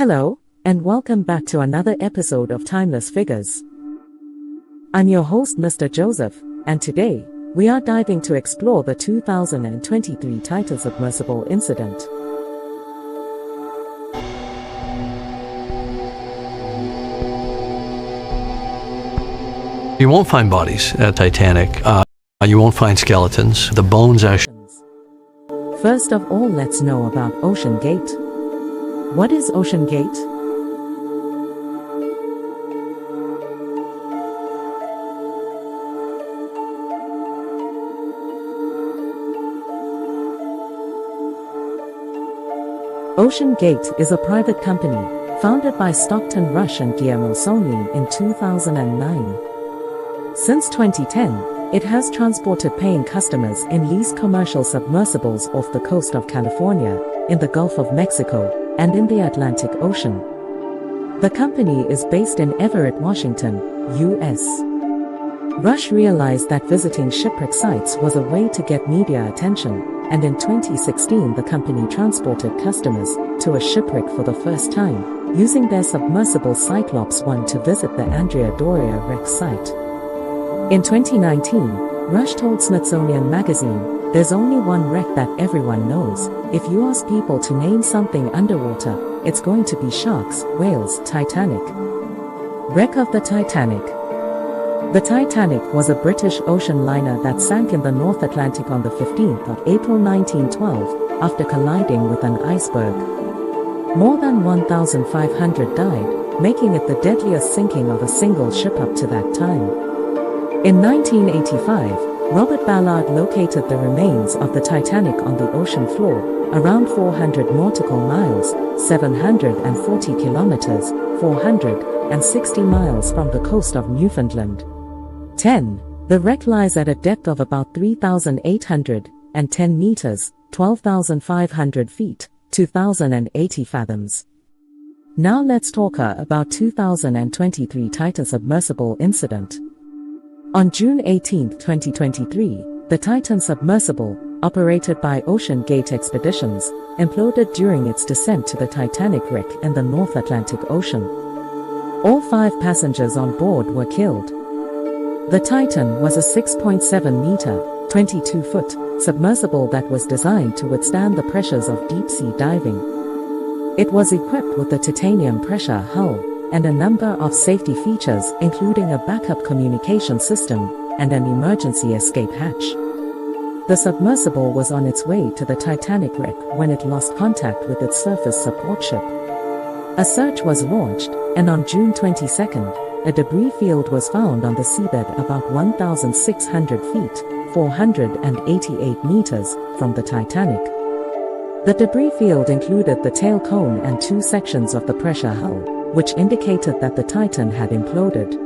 Hello, and welcome back to another episode of Timeless Figures. I'm your host, Mr. Joseph, and today, we are diving to explore the 2023 Titan Submersible Incident. You won't find bodies at Titanic. You won't find skeletons. The bones actually... First of all, let's know about Ocean Gate. What is Ocean Gate? Ocean Gate is a private company, founded by Stockton Rush and Guillermo Solnit in 2009. Since 2010, it has transported paying customers in leased commercial submersibles off the coast of California, in the Gulf of Mexico, and in the Atlantic Ocean. The company is based in Everett, Washington, U.S. Rush realized that visiting shipwreck sites was a way to get media attention, and in 2016 the company transported customers to a shipwreck for the first time, using their submersible Cyclops 1 to visit the Andrea Doria wreck site. In 2019, Rush told Smithsonian Magazine, "There's only one wreck that everyone knows. If you ask people to name something underwater, it's going to be sharks, whales, Titanic." Wreck of the Titanic. The Titanic was a British ocean liner that sank in the North Atlantic on the 15th of April 1912, after colliding with an iceberg. More than 1,500 died, making it the deadliest sinking of a single ship up to that time. In 1985, Robert Ballard located the remains of the Titanic on the ocean floor, around 400 nautical miles, 740 kilometers, 460 miles from the coast of Newfoundland. 10. The wreck lies at a depth of about 3,810 meters, 12,500 feet, 2,080 fathoms. Now let's talk about 2023 Titan Submersible Incident. On June 18, 2023, the Titan Submersible, operated by Ocean Gate Expeditions, imploded during its descent to the Titanic wreck in the North Atlantic Ocean. All 5 passengers on board were killed. The Titan was a 6.7-meter, 22-foot, submersible that was designed to withstand the pressures of deep-sea diving. It was equipped with a titanium pressure hull, and a number of safety features including a backup communication system and an emergency escape hatch. The submersible was on its way to the Titanic wreck when it lost contact with its surface support ship. A search was launched, and on June 22, a debris field was found on the seabed about 1,600 feet, 488 meters, from the Titanic. The debris field included the tail cone and 2 sections of the pressure hull, which indicated that the Titan had imploded.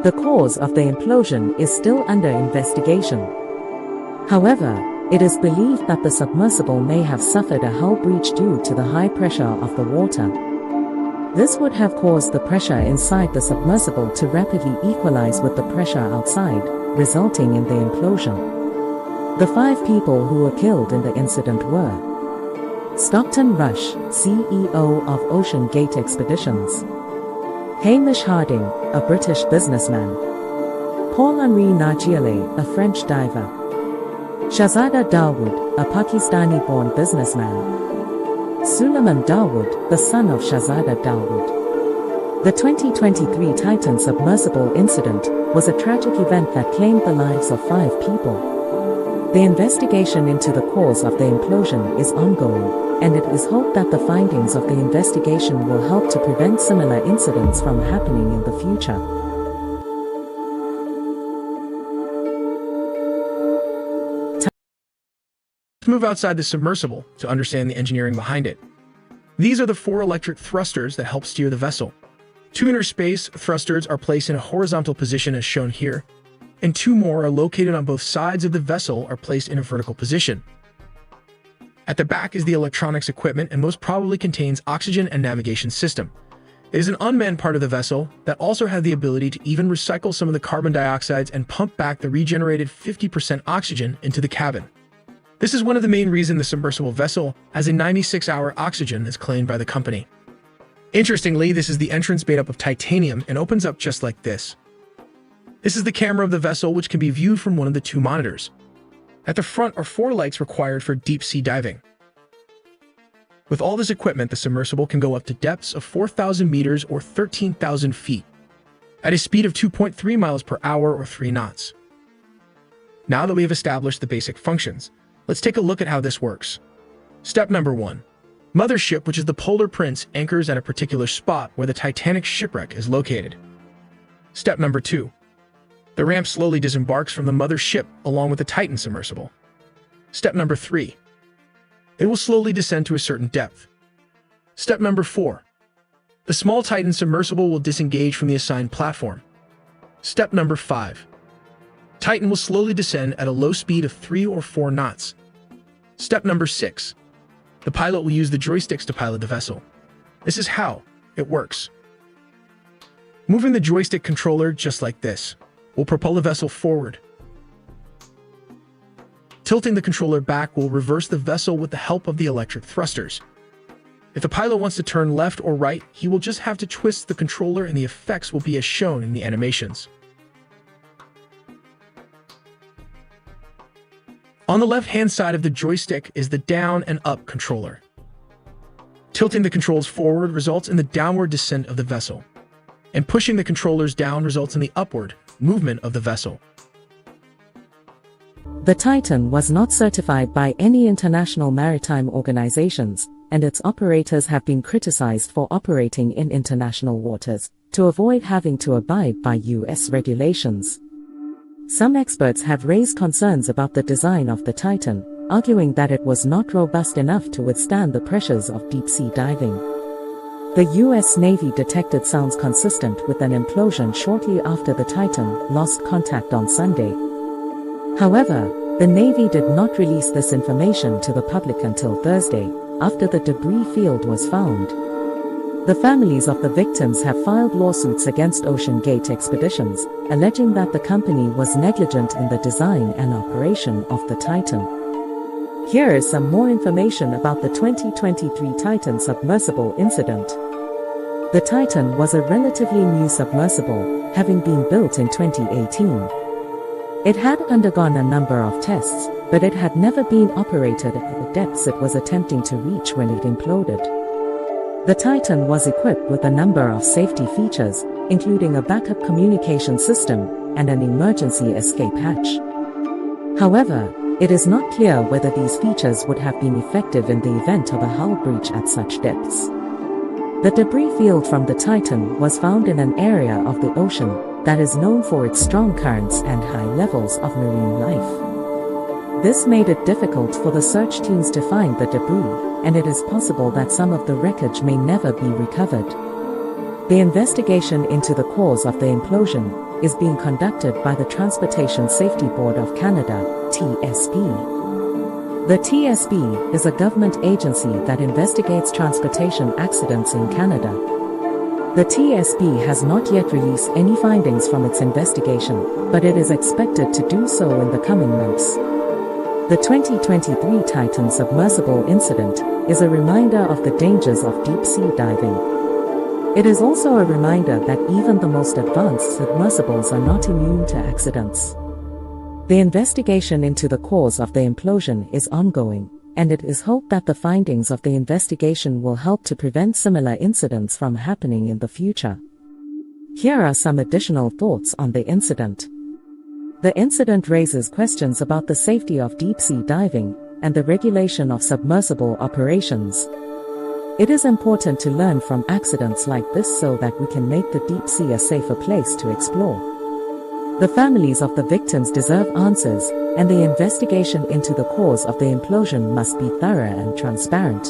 The cause of the implosion is still under investigation. However, it is believed that the submersible may have suffered a hull breach due to the high pressure of the water. This would have caused the pressure inside the submersible to rapidly equalize with the pressure outside, resulting in the implosion. The 5 people who were killed in the incident were Stockton Rush, CEO of Ocean Gate Expeditions; Hamish Harding, a British businessman; Paul-Henri Nargiele, a French diver; Shahzada Dawood, a Pakistani-born businessman; Suleiman Dawood, the son of Shahzada Dawood. The 2023 Titan Submersible Incident was a tragic event that claimed the lives of 5 people. The investigation into the cause of the implosion is ongoing, and it is hoped that the findings of the investigation will help to prevent similar incidents from happening in the future. Let's move outside the submersible to understand the engineering behind it. These are the 4 electric thrusters that help steer the vessel. 2 inner space thrusters are placed in a horizontal position as shown here, and 2 more are located on both sides of the vessel are placed in a vertical position. At the back is the electronics equipment and most probably contains oxygen and navigation system. It is an unmanned part of the vessel that also has the ability to even recycle some of the carbon dioxides and pump back the regenerated 50% oxygen into the cabin. This is one of the main reasons the submersible vessel has a 96-hour oxygen as claimed by the company. Interestingly, this is the entrance made up of titanium and opens up just like this. This is the camera of the vessel, which can be viewed from one of the two monitors. At the front are 4 lights required for deep-sea diving. With all this equipment, the submersible can go up to depths of 4,000 meters or 13,000 feet at a speed of 2.3 miles per hour or 3 knots. Now that we have established the basic functions, let's take a look at how this works. Step number 1. Mothership, which is the Polar Prince, anchors at a particular spot where the Titanic shipwreck is located. Step number 2. The ramp slowly disembarks from the mothership along with the Titan Submersible. Step number 3. It will slowly descend to a certain depth. Step number 4. The small Titan Submersible will disengage from the assigned platform. Step number 5. Titan will slowly descend at a low speed of 3 or 4 knots. Step number 6. The pilot will use the joysticks to pilot the vessel. This is how it works. Moving the joystick controller just like this will propel the vessel forward. Tilting the controller back will reverse the vessel with the help of the electric thrusters. If the pilot wants to turn left or right, he will just have to twist the controller and the effects will be as shown in the animations. On the left-hand side of the joystick is the down and up controller. Tilting the controls forward results in the downward descent of the vessel, and pushing the controllers down results in the upward movement of the vessel. The Titan was not certified by any international maritime organizations, and its operators have been criticized for operating in international waters to avoid having to abide by U.S. regulations. Some experts have raised concerns about the design of the Titan, arguing that it was not robust enough to withstand the pressures of deep-sea diving. The U.S. Navy detected sounds consistent with an implosion shortly after the Titan lost contact on Sunday. However, the Navy did not release this information to the public until Thursday, after the debris field was found. The families of the victims have filed lawsuits against Ocean Gate Expeditions, alleging that the company was negligent in the design and operation of the Titan. Here is some more information about the 2023 Titan Submersible Incident. The Titan was a relatively new submersible, having been built in 2018. It had undergone a number of tests, but it had never been operated at the depths it was attempting to reach when it imploded. The Titan was equipped with a number of safety features, including a backup communication system and an emergency escape hatch. However, it is not clear whether these features would have been effective in the event of a hull breach at such depths. The debris field from the Titan was found in an area of the ocean that is known for its strong currents and high levels of marine life. This made it difficult for the search teams to find the debris, and it is possible that some of the wreckage may never be recovered. The investigation into the cause of the implosion is being conducted by the Transportation Safety Board of Canada, TSB. The TSB is a government agency that investigates transportation accidents in Canada. The TSB has not yet released any findings from its investigation, but it is expected to do so in the coming months. The 2023 Titan Submersible Incident is a reminder of the dangers of deep-sea diving. It is also a reminder that even the most advanced submersibles are not immune to accidents. The investigation into the cause of the implosion is ongoing, and it is hoped that the findings of the investigation will help to prevent similar incidents from happening in the future. Here are some additional thoughts on the incident. The incident raises questions about the safety of deep-sea diving and the regulation of submersible operations. It is important to learn from accidents like this so that we can make the deep sea a safer place to explore. The families of the victims deserve answers, and the investigation into the cause of the implosion must be thorough and transparent.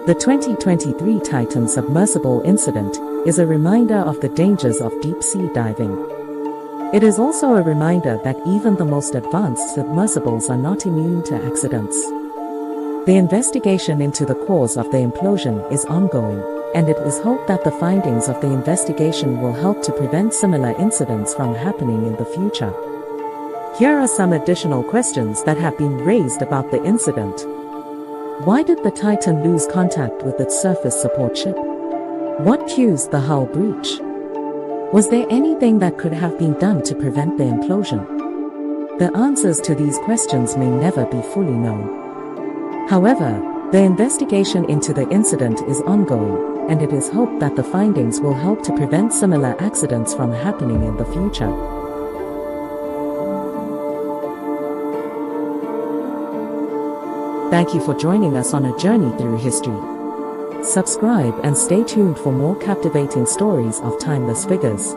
The 2023 Titan Submersible Incident is a reminder of the dangers of deep-sea diving. It is also a reminder that even the most advanced submersibles are not immune to accidents. The investigation into the cause of the implosion is ongoing, and it is hoped that the findings of the investigation will help to prevent similar incidents from happening in the future. Here are some additional questions that have been raised about the incident. Why did the Titan lose contact with its surface support ship? What caused the hull breach? Was there anything that could have been done to prevent the implosion? The answers to these questions may never be fully known. However, the investigation into the incident is ongoing, and it is hoped that the findings will help to prevent similar accidents from happening in the future. Thank you for joining us on a journey through history. Subscribe and stay tuned for more captivating stories of timeless figures.